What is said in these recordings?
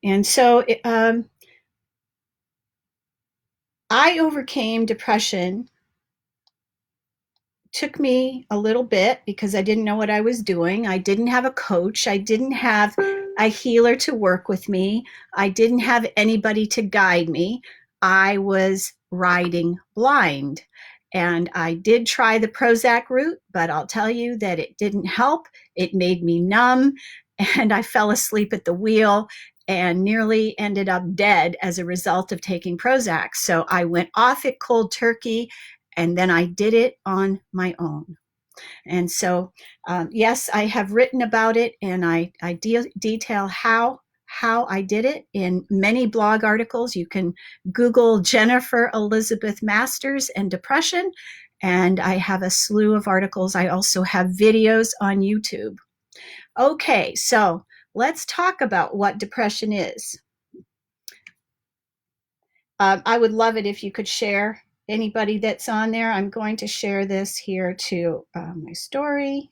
And so I overcame depression. Took me a little bit because I didn't know what I was doing. I didn't have a coach. I didn't have a healer to work with me. I didn't have anybody to guide me. I was riding blind. And I did try the Prozac route, but I'll tell you that it didn't help. It made me numb, and I fell asleep at the wheel and nearly ended up dead as a result of taking Prozac. So I went off it cold turkey, and then I did it on my own. And so, yes, I have written about it, and I detail how I did it in many blog articles. You can Google Jennifer Elizabeth Masters and depression, and I have a slew of articles. I also have videos on YouTube. Okay, so let's talk about what depression is. I would love it if you could share anybody that's on there. I'm going to share this here to my story.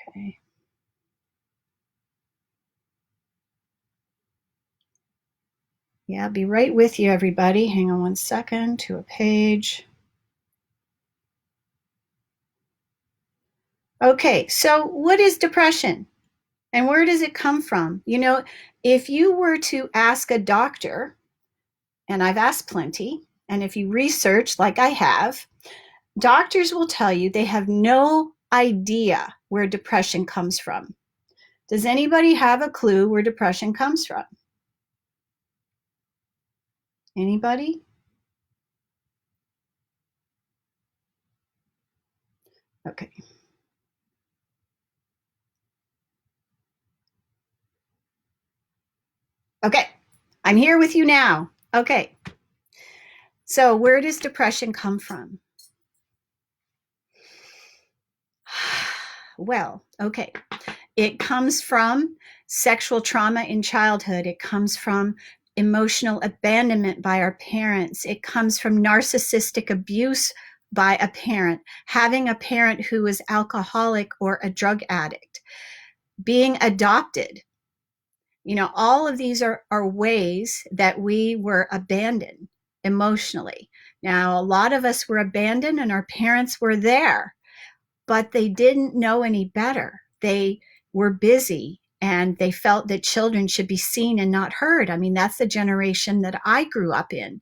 Okay. Yeah, I'll be right with you, everybody. Hang on one second to a page. Okay, so what is depression and where does it come from? You know, if you were to ask a doctor, and I've asked plenty, and if you research like I have, doctors will tell you they have no idea where depression comes from. Does anybody have a clue where depression comes from? Anybody? Okay. Okay. I'm here with you now. Okay. So, where does depression come from? Well, okay. It comes from sexual trauma in childhood. It comes from emotional abandonment by our parents. It comes from narcissistic abuse by a parent, having a parent who is alcoholic or a drug addict, being adopted. You know, all of these are ways that we were abandoned emotionally. Now, a lot of us were abandoned and our parents were there, but they didn't know any better. They were busy and they felt that children should be seen and not heard. I mean, that's the generation that I grew up in.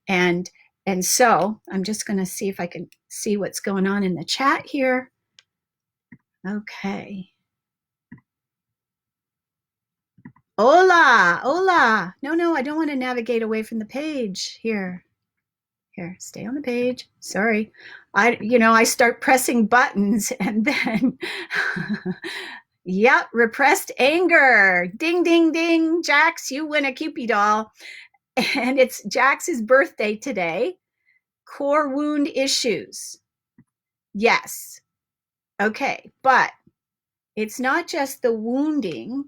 And and so I'm just going to see if I can see what's going on in the chat here. Okay. Hola, hola. No, I don't want to navigate away from the page here. Here, stay on the page. Sorry. I start pressing buttons and then yep, repressed anger. Ding, ding, ding. Jax, you win a Cupid doll. And it's Jax's birthday today. Core wound issues. Yes. Okay. But it's not just the wounding.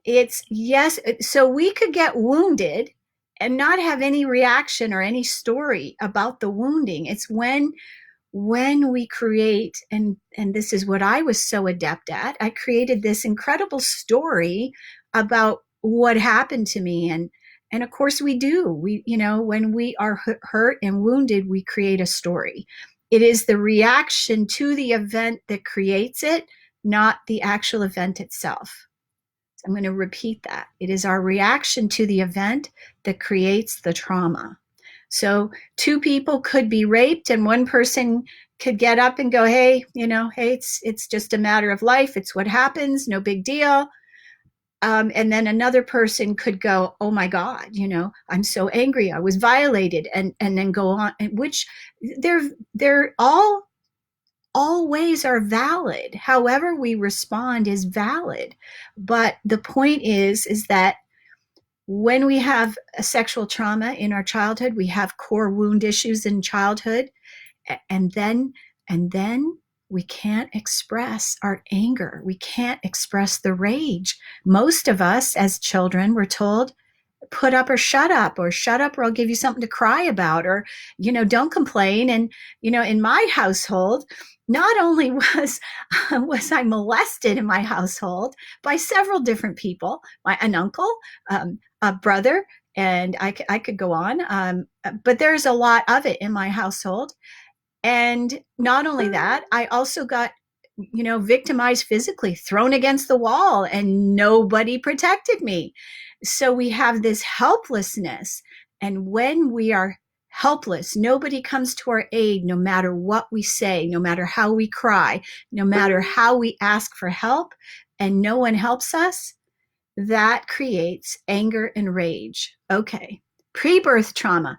It's yes. So we could get wounded and not have any reaction or any story about the wounding. It's when we create, and this is what I was so adept at, I created this incredible story about what happened to me. And of course we do. When we are hurt and wounded, we create a story. It is the reaction to the event that creates it, not the actual event itself. So I'm going to repeat that. It is our reaction to the event that creates the trauma. So two people could be raped and one person could get up and go, hey, it's just a matter of life. It's what happens. No big deal. And then another person could go, oh my God, I'm so angry. I was violated, and then go on, which they're all ways are valid. However we respond is valid. But the point is that when we have a sexual trauma in our childhood, we have core wound issues in childhood, and then we can't express our anger. We can't express the rage. Most of us as children were told, put up or shut up, or shut up or I'll give you something to cry about, or don't complain. And in my household, not only was I molested in my household by several different people, an uncle, a brother, and I could go on, but there's a lot of it in my household. And not only that, I also got, victimized physically, thrown against the wall, and nobody protected me. So we have this helplessness. And when we are helpless, nobody comes to our aid, no matter what we say, no matter how we cry, no matter how we ask for help, and no one helps us. That creates anger and rage. Okay. Pre-birth trauma.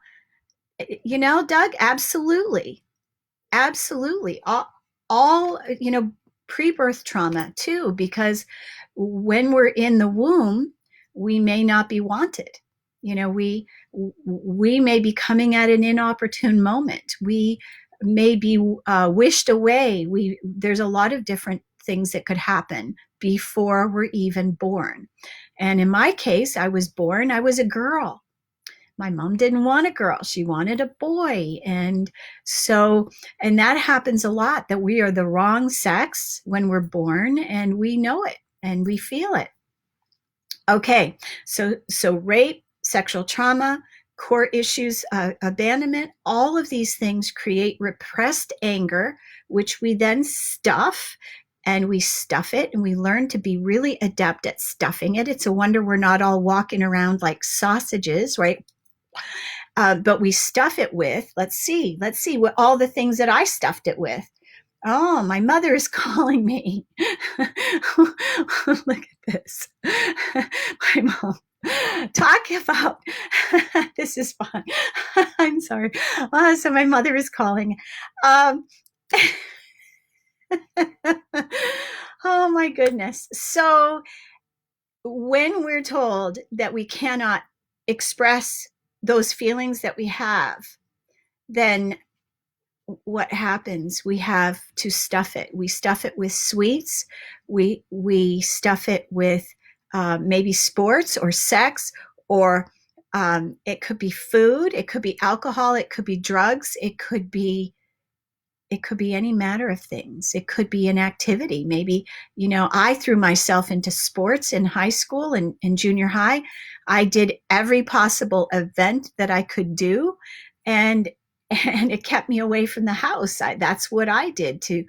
Doug, absolutely. Absolutely. All pre-birth trauma too, because when we're in the womb, we may not be wanted. We may be coming at an inopportune moment. We may be wished away. There's a lot of different things that could happen before we're even born. And in my case, I was a girl. My mom didn't want a girl. She wanted a boy. And that happens a lot, that we are the wrong sex when we're born, and we know it and we feel it. Okay. So rape, sexual trauma, core issues, abandonment, all of these things create repressed anger, which we then stuff. And we stuff it, and we learn to be really adept at stuffing it. It's a wonder we're not all walking around like sausages, right? But we stuff it with, let's see what all the things that I stuffed it with. Oh, my mother is calling me. Look at this. My mom. Talk about, this is fun. I'm sorry. So my mother is calling. Oh my goodness. So when we're told that we cannot express those feelings that we have, then what happens? We have to stuff it. We stuff it with sweets. We stuff it with maybe sports or sex, or it could be food. It could be alcohol. It could be drugs. It could be any matter of things. It could be an activity. Maybe, I threw myself into sports in high school and in junior high. I did every possible event that I could do, and it kept me away from the house. That's what I did to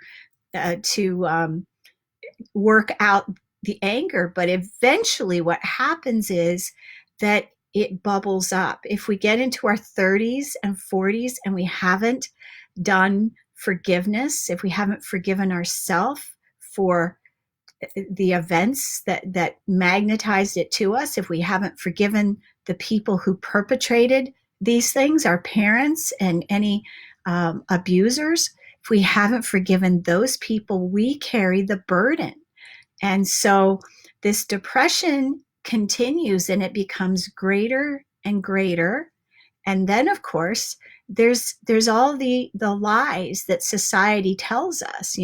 work out the anger. But eventually what happens is that it bubbles up. If we get into our 30s and 40s and we haven't done forgiveness, if we haven't forgiven ourselves for the events that magnetized it to us, if we haven't forgiven the people who perpetrated these things, our parents and any abusers, if we haven't forgiven those people, we carry the burden. And so this depression continues, and it becomes greater and greater. And then, of course, there's all the lies that society tells us,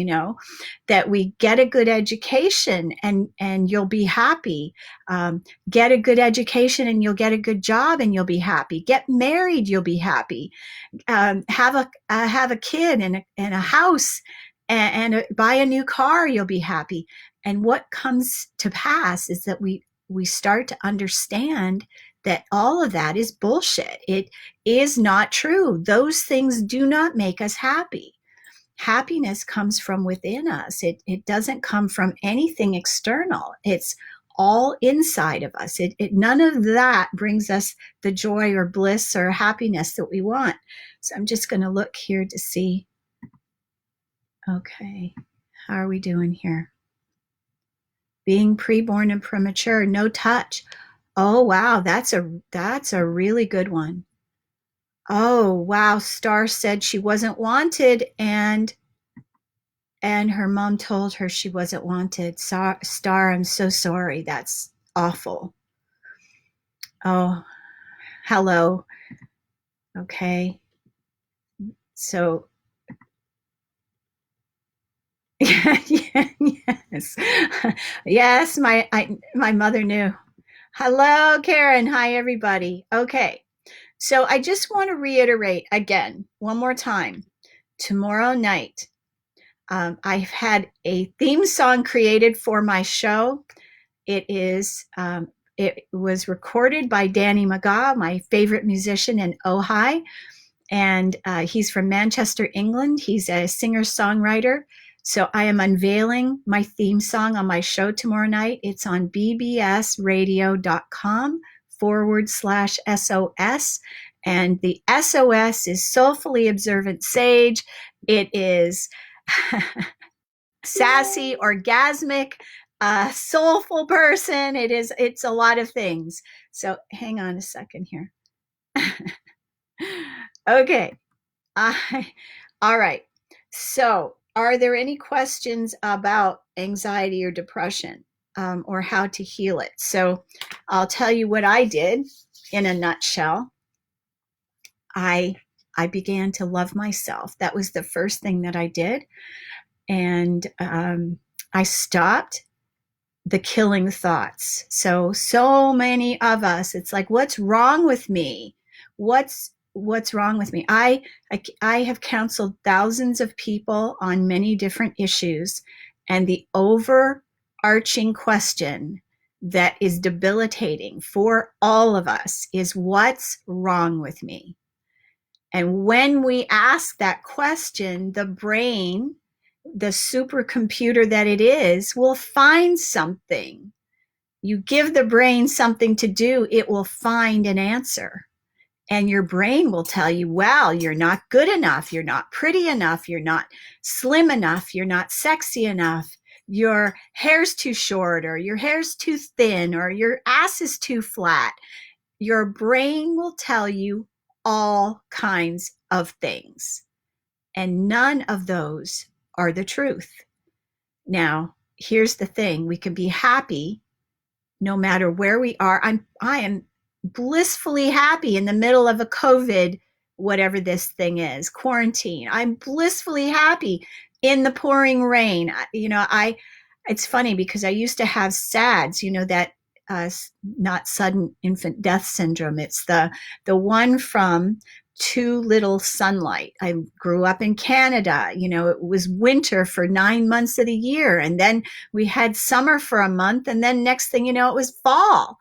that we get a good education and you'll be happy. Get a good education and you'll get a good job and you'll be happy. Get married, you'll be happy. Have a kid and a house and buy a new car, you'll be happy. And what comes to pass is that we start to understand that all of that is bullshit. It is not true. Those things do not make us happy. Happiness comes from within us. It doesn't come from anything external. It's all inside of us. None of that brings us the joy or bliss or happiness that we want. So I'm just going to look here to see. Okay, how are we doing here? Being preborn and premature, no touch. Oh, wow. That's a really good one. Oh, wow. Star said she wasn't wanted, and her mom told her she wasn't wanted. Star, I'm so sorry. That's awful. Oh, hello. Okay. So, yes. Yes, my mother knew. Hello, Karen. Hi, everybody. Okay. So I just want to reiterate again, one more time. Tomorrow night, I've had a theme song created for my show. It was recorded by Danny McGaw, my favorite musician in Ojai, and he's from Manchester, England. He's a singer-songwriter. So I am unveiling my theme song on my show tomorrow night. It's on bbsradio.com/SOS. And the SOS is Soulfully Observant Sage. It is sassy, orgasmic, soulful person. It's a lot of things. So hang on a second here. Okay. All right. So are there any questions about anxiety or depression, or how to heal it? So I'll tell you what I did in a nutshell. I began to love myself. That was the first thing that I did. And I stopped the killing thoughts. So many of us, it's like, what's wrong with me? What's wrong with me? I have counseled thousands of people on many different issues, and the overarching question that is debilitating for all of us is, what's wrong with me? And when we ask that question, the brain, the supercomputer that it is, will find something. You give the brain something to do, it will find an answer. And your brain will tell you, well, you're not good enough, you're not pretty enough, you're not slim enough, you're not sexy enough, your hair's too short, or your hair's too thin, or your ass is too flat. Your brain will tell you all kinds of things, and none of those are the truth. Now, here's the thing. We can be happy no matter where we are. I am blissfully happy in the middle of a COVID, whatever this thing is, quarantine. I'm blissfully happy in the pouring rain. It's funny because I used to have SADS, that not sudden infant death syndrome. It's the one from too little sunlight. I grew up in Canada. It was winter for 9 months of the year, and then we had summer for a month, and then next thing you know, it was fall.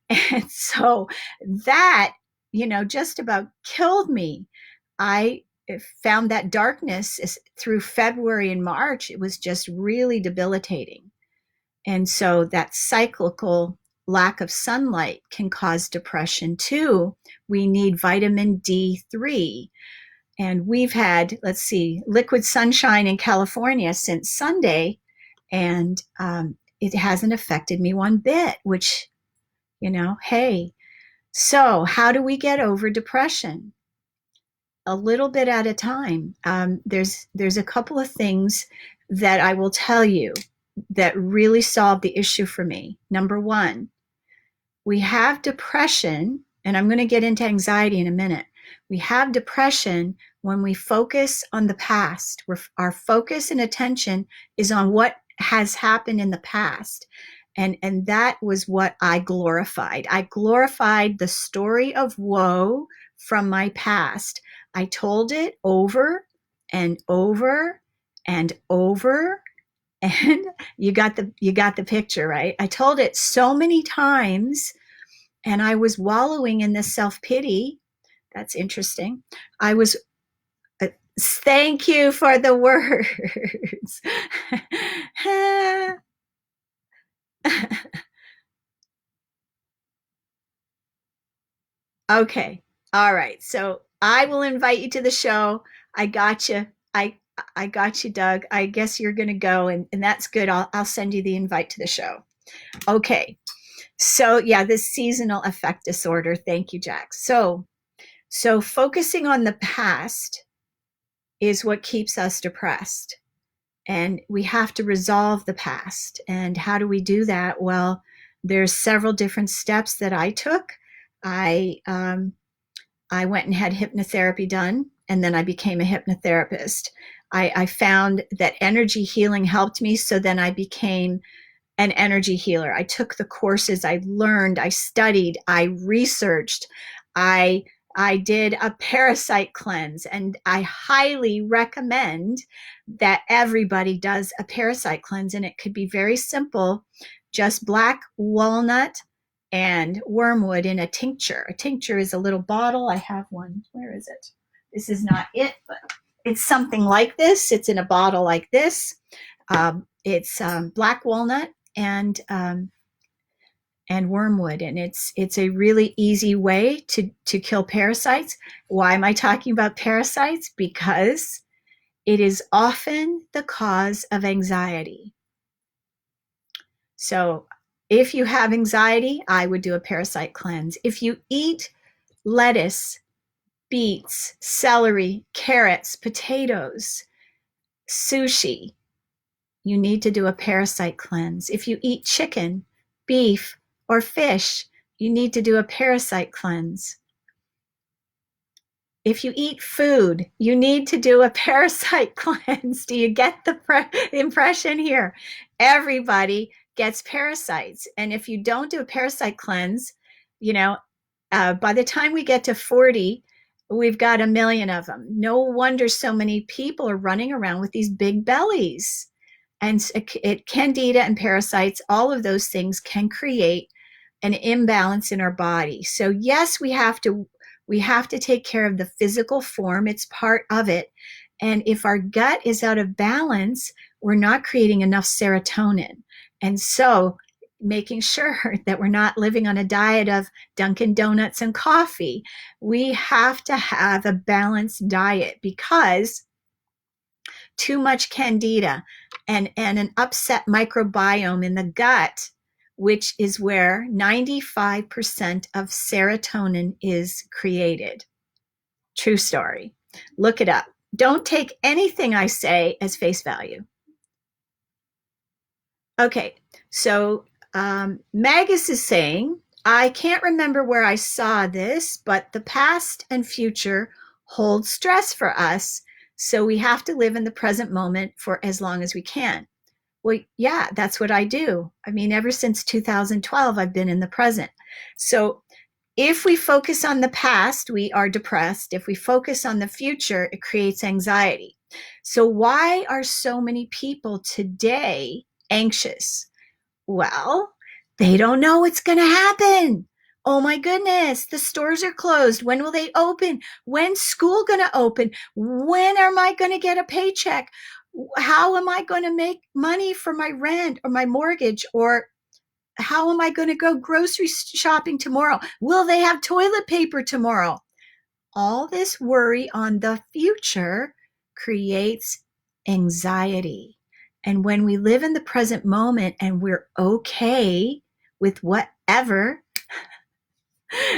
And so that, just about killed me. I found that darkness through February and March. It was just really debilitating. And so that cyclical lack of sunlight can cause depression too. We need vitamin D3. And we've had, liquid sunshine in California since Sunday, and it hasn't affected me one bit, which, hey. So how do we get over depression? A little bit at a time. There's a couple of things that I will tell you that really solved the issue for me. Number one, we have depression, and I'm going to get into anxiety in a minute. We have depression when we focus on the past. Our focus and attention is on what has happened in the past. And that was what I glorified. I glorified the story of woe from my past. I told it over and over and over. And you got the picture, right? I told it so many times, and I was wallowing in this self-pity. That's interesting. Thank you for the words. Okay. All right. So I will invite you to the show. I got you. I got you, Doug. I guess you're going to go, and that's good. I'll send you the invite to the show. Okay. So yeah, this seasonal affect disorder. Thank you, Jack. So focusing on the past is what keeps us depressed. And we have to resolve the past. And how do we do that? Well, there's several different steps that I took. I went and had hypnotherapy done, and then I became a hypnotherapist. I found that energy healing helped me, so then I became an energy healer. I took the courses, I learned, I studied, I researched, I I did a parasite cleanse, and I highly recommend that everybody does a parasite cleanse. And it could be very simple, just black walnut and wormwood in a tincture. A tincture is a little bottle. I have one. Where is it? This is not it, but it's something like this. It's in a bottle like this. It's black walnut and wormwood, and it's a really easy way to kill parasites. Why am I talking about parasites? Because it is often the cause of anxiety. So if you have anxiety, I would do a parasite cleanse. If you eat lettuce, beets, celery, carrots, potatoes, sushi, you need to do a parasite cleanse. If you eat chicken, beef, or fish, you need to do a parasite cleanse. If you eat food, you need to do a parasite cleanse. Do you get the impression here? Everybody gets parasites. And if you don't do a parasite cleanse, by the time we get to 40, we've got a million of them. No wonder so many people are running around with these big bellies. And candida and parasites, all of those things can create an imbalance in our body. So yes, we have to take care of the physical form. It's part of it. And if our gut is out of balance, we're not creating enough serotonin. And so making sure that we're not living on a diet of Dunkin' Donuts and coffee. We have to have a balanced diet, because too much candida and an upset microbiome in the gut, which is where 95% of serotonin is created. True story. Look it up. Don't take anything I say as face value. Okay, so Magus is saying, I can't remember where I saw this, but the past and future hold stress for us. So we have to live in the present moment for as long as we can. Well, yeah, that's what I do. I mean, ever since 2012, I've been in the present. So if we focus on the past, we are depressed. If we focus on the future, it creates anxiety. So why are so many people today anxious? Well, they don't know what's going to happen. Oh my goodness, the stores are closed. When will they open? When's school going to open? When am I going to get a paycheck? How am I going to make money for my rent or my mortgage? Or how am I going to go grocery shopping tomorrow? Will they have toilet paper tomorrow? All this worry on the future creates anxiety. And when we live in the present moment and we're okay with whatever,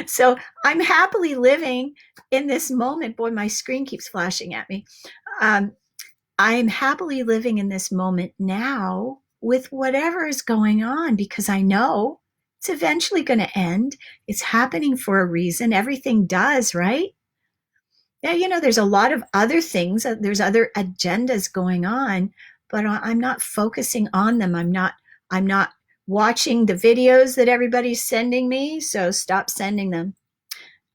so I'm happily living in this moment. Boy, my screen keeps flashing at me. I'm happily living in this moment now with whatever is going on, because I know it's eventually going to end. It's happening for a reason. Everything does, right? Yeah, there's a lot of other things. There's other agendas going on, but I'm not focusing on them. I'm not watching the videos that everybody's sending me. So stop sending them.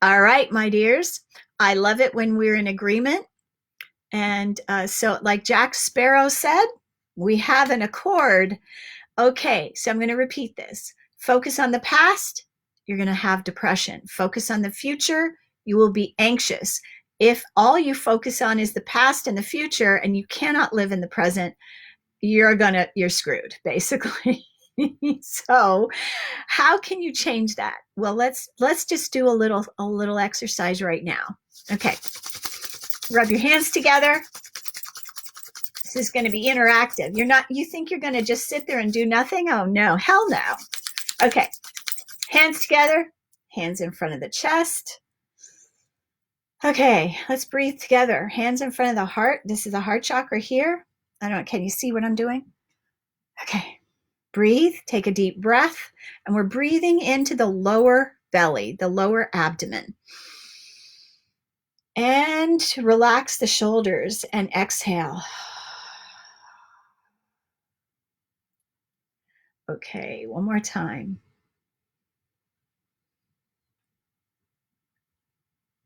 All right, my dears. I love it when we're in agreement. And so, like Jack Sparrow said, we have an accord. Okay, so I'm going to repeat this. Focus on the past, you're going to have depression. Focus on the future, you will be anxious. If all you focus on is the past and the future and you cannot live in the present, you're screwed, basically. So how can you change that? Well, let's just do a little exercise right now. Okay, rub your hands together. This is going to be interactive. You think you're going to just sit there and do nothing? Oh no, hell no. Okay, hands together, hands in front of the chest. Okay, let's breathe together. Hands in front of the heart. This is the heart chakra here. I don't know, can you see what I'm doing? Okay, breathe, take a deep breath, and we're breathing into the lower belly, the lower abdomen. And relax the shoulders and exhale. Okay, one more time.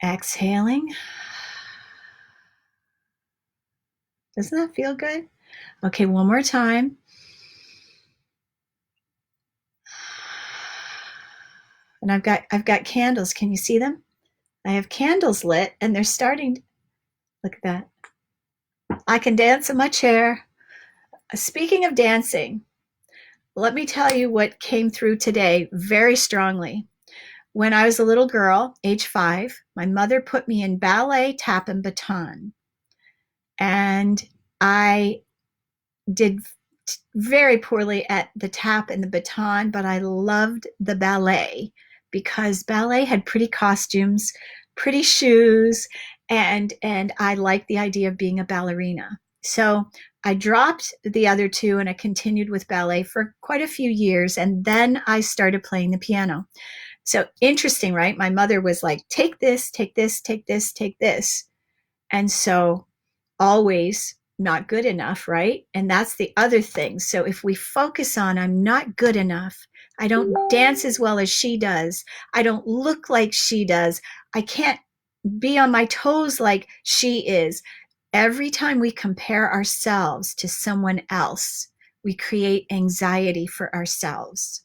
Exhaling. Doesn't that feel good? Okay, one more time. And I've got candles. Can you see them? I have candles lit and they're starting. Look at that. I can dance in my chair. Speaking of dancing, let me tell you what came through today very strongly. When I was a little girl, age 5, my mother put me in ballet, tap, and baton. And I did very poorly at the tap and the baton, but I loved the ballet because ballet had pretty costumes, pretty shoes, and I liked the idea of being a ballerina. So I dropped the other two and I continued with ballet for quite a few years, and then I started playing the piano. So interesting, right? My mother was like, take this, take this, take this, take this. And so always not good enough, right? And that's the other thing. So if we focus on, I'm not good enough, I don't dance as well as she does, I don't look like she does, I can't be on my toes like she is. Every time we compare ourselves to someone else, we create anxiety for ourselves.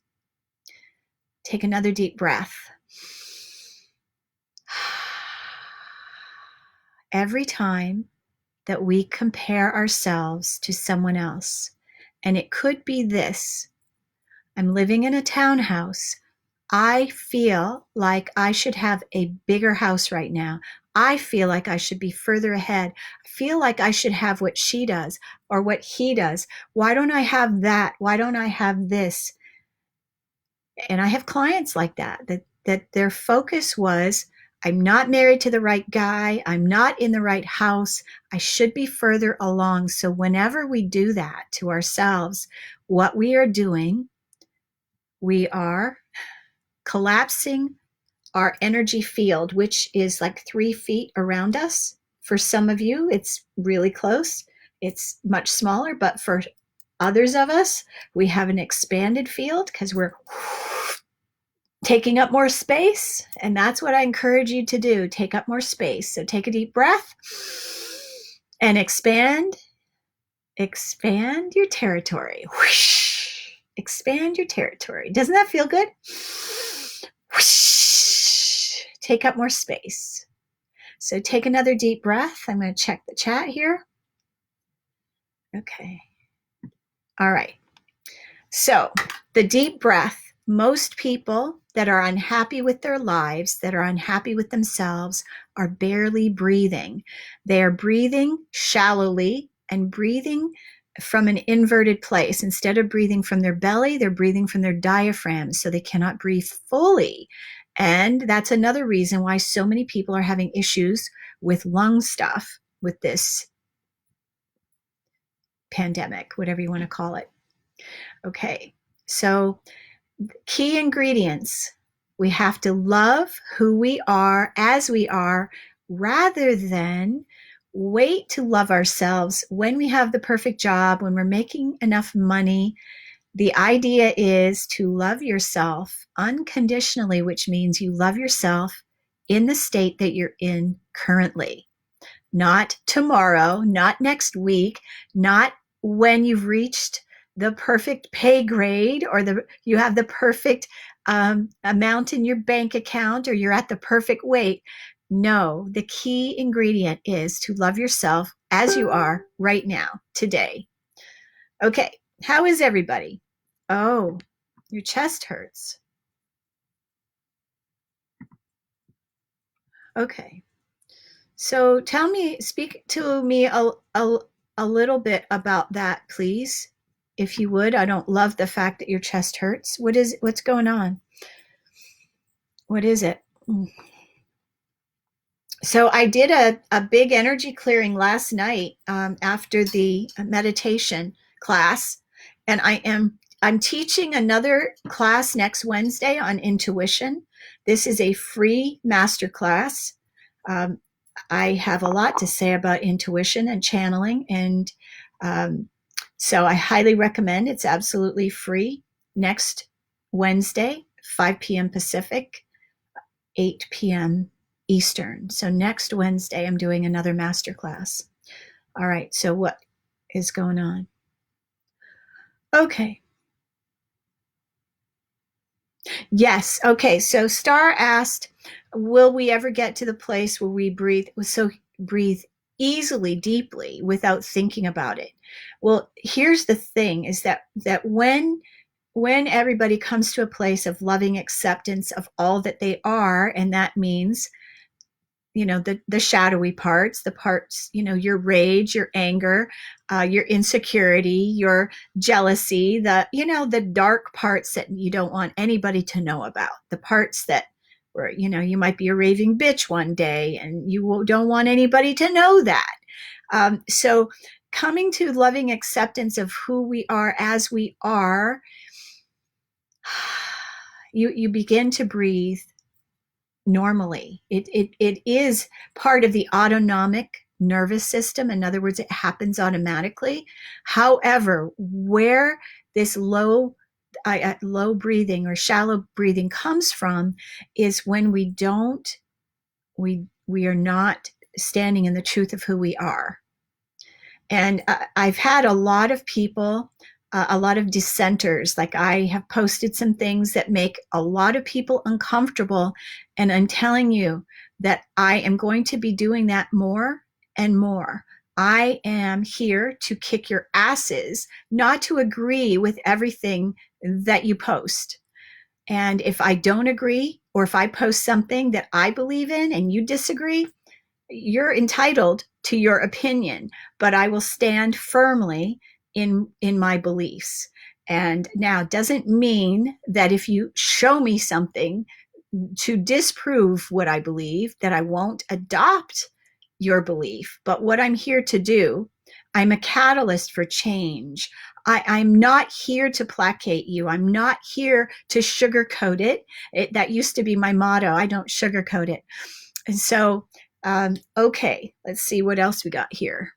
Take another deep breath. Every time that we compare ourselves to someone else, and it could be this: I'm living in a townhouse, I feel like I should have a bigger house right now, I feel like I should be further ahead, I feel like I should have what she does or what he does, why don't I have that, why don't I have this? And I have clients like that their focus was, I'm not married to the right guy, I'm not in the right house, I should be further along. So whenever we do that to ourselves, what we are doing, we are collapsing our energy field, which is like 3 feet around us. For some of you, it's really close, it's much smaller, but for others of us, we have an expanded field because we're taking up more space. And that's what I encourage you to do. Take up more space. So take a deep breath and expand your territory. Whoosh. Expand your territory. Doesn't that feel good? Whoosh. Take up more space. So take another deep breath. I'm going to check the chat here. Okay. All right. So the deep breath, most people that are unhappy with their lives, that are unhappy with themselves, are barely breathing. They are breathing shallowly and breathing from an inverted place. Instead of breathing from their belly, they're breathing from their diaphragm, so they cannot breathe fully. And that's another reason why so many people are having issues with lung stuff with this pandemic, whatever you want to call it. Okay, so key ingredients. We have to love who we are as we are, rather than wait to love ourselves when we have the perfect job, when we're making enough money. The idea is to love yourself unconditionally, which means you love yourself in the state that you're in currently. Not tomorrow, not next week, not when you've reached the perfect pay grade or you have the perfect amount in your bank account or you're at the perfect weight. No, the key ingredient is to love yourself as you are right now, today. Okay, how is everybody? Oh, your chest hurts. Okay. So speak to me a little bit about that, please, if you would. I don't love the fact that your chest hurts. What's going on? What is it? So I did a big energy clearing last night after the meditation class, and I'm teaching another class next Wednesday on intuition. This is a free master class. I have a lot to say about intuition and channeling, and so I highly recommend. It's absolutely free. Next Wednesday, 5 p.m. Pacific, 8 p.m. Eastern. So next Wednesday, I'm doing another masterclass. All right, so what is going on? Okay. Yes. Okay. So Star asked, will we ever get to the place where we breathe easily, deeply without thinking about it? Well, here's the thing is that when everybody comes to a place of loving acceptance of all that they are, and that means the shadowy parts, the parts, your rage, your anger, your insecurity, your jealousy, the dark parts that you don't want anybody to know about, the parts that where you might be a raving bitch one day and you don't want anybody to know that. So coming to loving acceptance of who we are as we are, you begin to breathe normally. It is part of the autonomic nervous system. In other words, it happens automatically. However, where this low breathing or shallow breathing comes from is when we are not standing in the truth of who we are. And I've had a lot of people, a lot of dissenters. Like, I have posted some things that make a lot of people uncomfortable. And I'm telling you that I am going to be doing that more and more. I am here to kick your asses, not to agree with everything that you post. And if I don't agree, or if I post something that I believe in and you disagree, you're entitled to your opinion, but I will stand firmly in my beliefs. And now, doesn't mean that if you show me something to disprove what I believe, that I won't adopt your belief. But what I'm here to do, I'm a catalyst for change. I'm not here to placate you. I'm not here to sugarcoat it. That used to be my motto. I don't sugarcoat it. And so, okay, let's see what else we got here.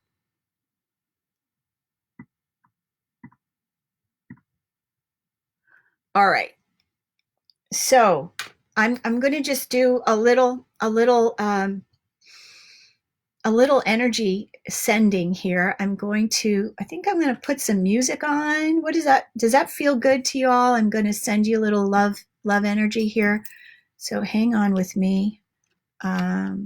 All right. So I'm going to just do a little energy sending here. I think I'm going to put some music on. What is that? Does that feel good to you all? I'm going to send you a little love energy here. So hang on with me. I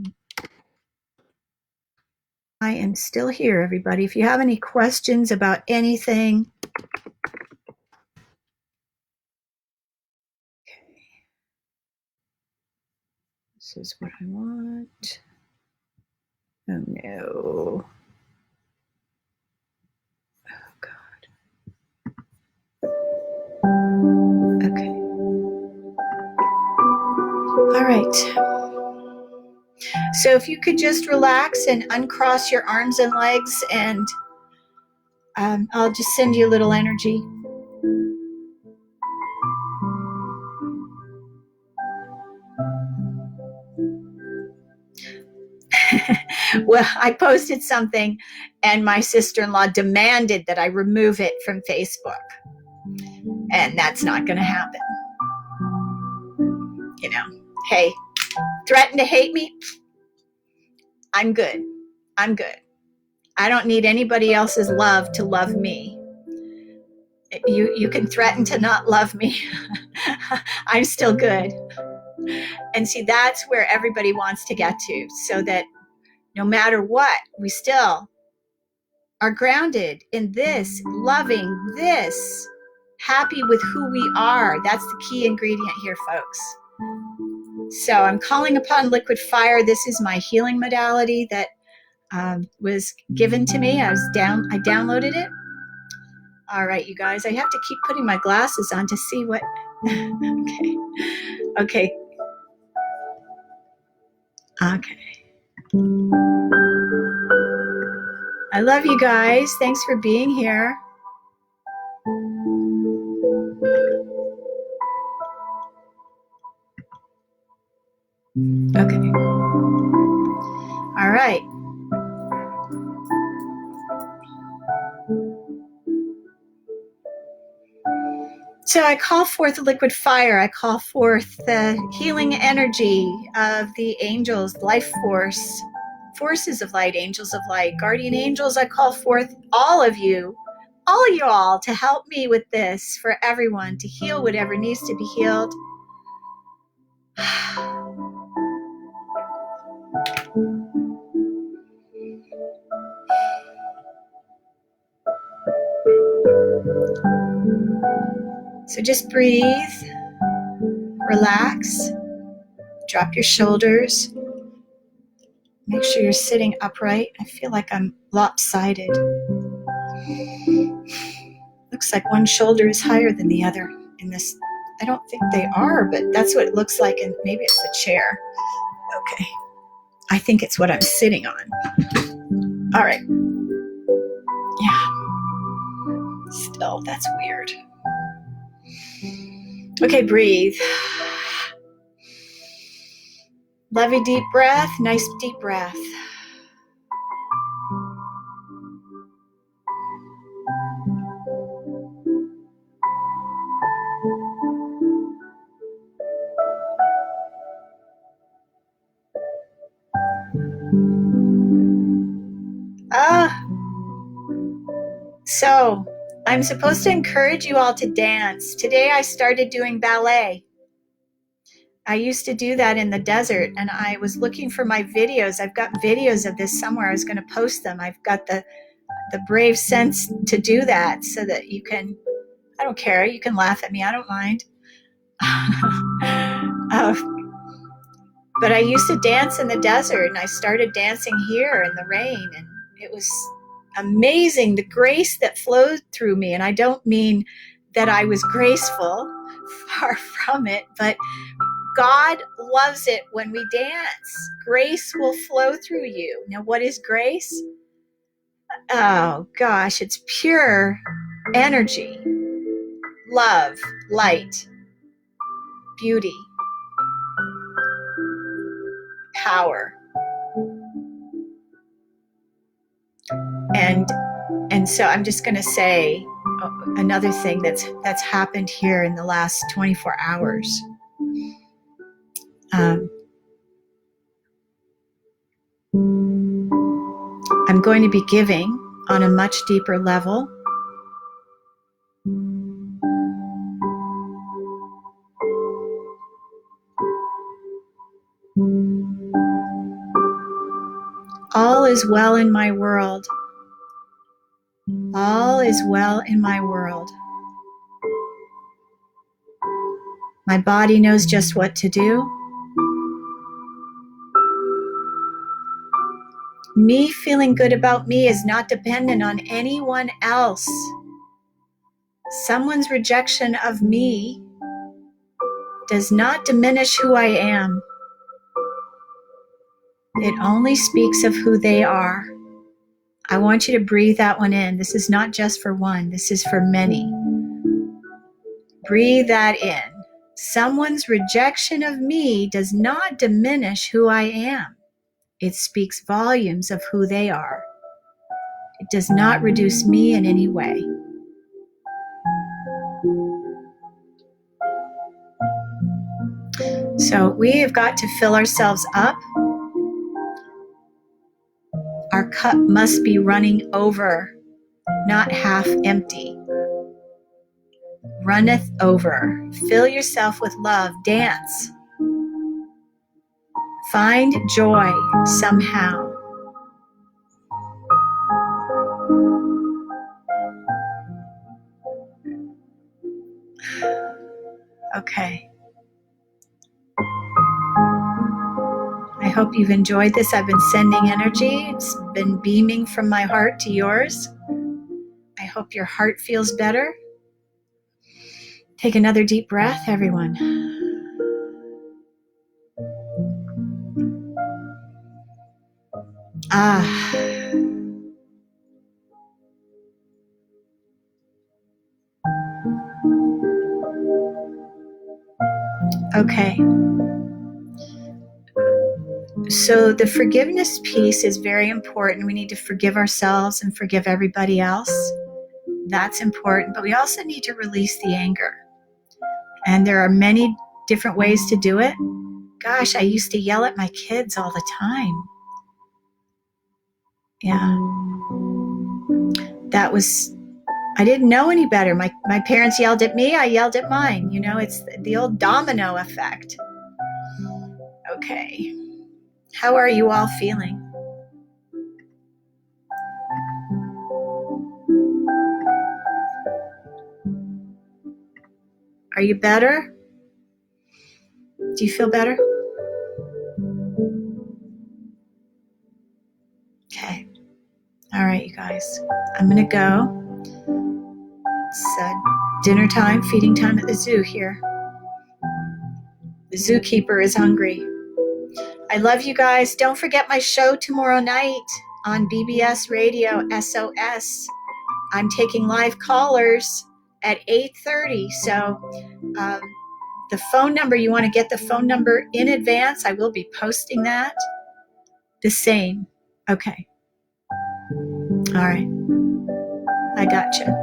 am still here, everybody. If you have any questions about anything. Okay. This is what I want. Oh no. Oh God. Okay. All right. So if you could just relax and uncross your arms and legs, and I'll just send you a little energy. Well, I posted something and my sister-in-law demanded that I remove it from Facebook. And that's not going to happen. Hey, threaten to hate me? I'm good. I don't need anybody else's love to love me. You can threaten to not love me. I'm still good. And see, that's where everybody wants to get to, so that no matter what, we still are grounded in this, loving this, happy with who we are. That's the key ingredient here, folks. So I'm calling upon liquid fire. This is my healing modality that was given to me. I downloaded it. All right, you guys, I have to keep putting my glasses on to see what. Okay. I love you guys. Thanks for being here. Okay. All right. So I call forth liquid fire. I call forth the healing energy of the angels, life force, forces of light, angels of light, guardian angels. I call forth all of you all to help me with this, for everyone to heal whatever needs to be healed. So just breathe, relax, drop your shoulders. Make sure you're sitting upright. I feel like I'm lopsided. Looks like one shoulder is higher than the other in this. I don't think they are, but that's what it looks like, and maybe it's the chair. Okay. I think it's what I'm sitting on. All right. Yeah. Still, that's weird. Okay, breathe. Lovely deep breath. Nice deep breath. So I'm supposed to encourage you all to dance. Today I started doing ballet. I used to do that in the desert, and I was looking for my videos. I've got videos of this somewhere. I was going to post them. I've got the brave sense to do that so that you can, I don't care, you can laugh at me, I don't mind. But I used to dance in the desert, and I started dancing here in the rain, and it was amazing, the grace that flowed through me. And I don't mean that I was graceful, far from it, but God loves it when we dance. Grace will flow through you. Now, what is grace? Oh gosh, it's pure energy, love, light, beauty, power. And so I'm just going to say another thing that's happened here in the last 24 hours. I'm going to be giving on a much deeper level. All is well in my world. All is well in my world. My body knows just what to do. Me feeling good about me is not dependent on anyone else. Someone's rejection of me does not diminish who I am. It only speaks of who they are. I want you to breathe that one in. This is not just for one. This is for many. Breathe that in. Someone's rejection of me does not diminish who I am. It speaks volumes of who they are. It does not reduce me in any way. So we have got to fill ourselves up. Our cup must be running over, not half empty. Runneth over. Fill yourself with love. Dance. Find joy somehow. Okay. I hope you've enjoyed this. I've been sending energy. It's been beaming from my heart to yours. I hope your heart feels better. Take another deep breath, everyone. Okay. So the forgiveness piece is very important. We need to forgive ourselves and forgive everybody else. That's important. But we also need to release the anger. And there are many different ways to do it. Gosh, I used to yell at my kids all the time. Yeah. I didn't know any better. My parents yelled at me, I yelled at mine. You know, it's the old domino effect. Okay. How are you all feeling? Are you better? Do you feel better? Okay. All right, you guys. I'm going to go. It's dinner time, feeding time at the zoo here. The zookeeper is hungry. I love you guys. Don't forget my show tomorrow night on BBS Radio SOS. I'm taking live callers at 8:30. So the phone number, you want to get the phone number in advance. I will be posting that. The same. Okay. All right. I gotcha.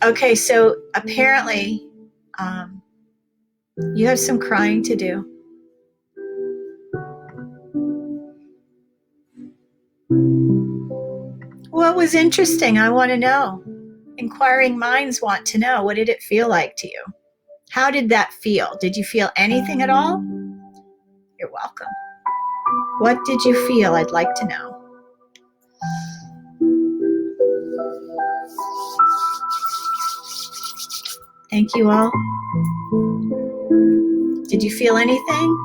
Okay, so apparently you have some crying to do. What was interesting? I want to know. Inquiring minds want to know. What did it feel like to you? How did that feel? Did you feel anything at all? You're welcome. What did you feel? I'd like to know. Thank you all. Did you feel anything?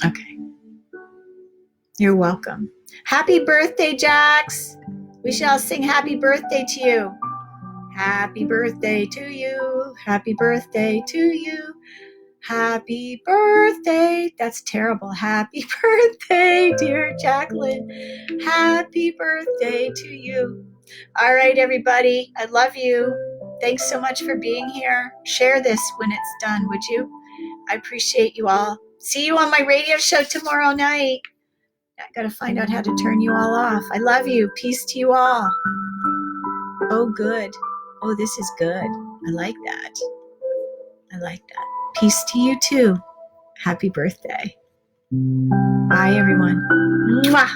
Okay. You're welcome. Happy birthday, Jax. We shall sing happy birthday to you. Happy birthday to you. Happy birthday to you. Happy birthday. That's terrible. Happy birthday, dear Jacqueline. Happy birthday to you. All right, everybody. I love you. Thanks so much for being here. Share this when it's done, would you? I appreciate you all. See you on my radio show tomorrow night. I got to find out how to turn you all off. I love you. Peace to you all. Oh, good. Oh, this is good. I like that. I like that. Peace to you too. Happy birthday. Bye, everyone. Mwah.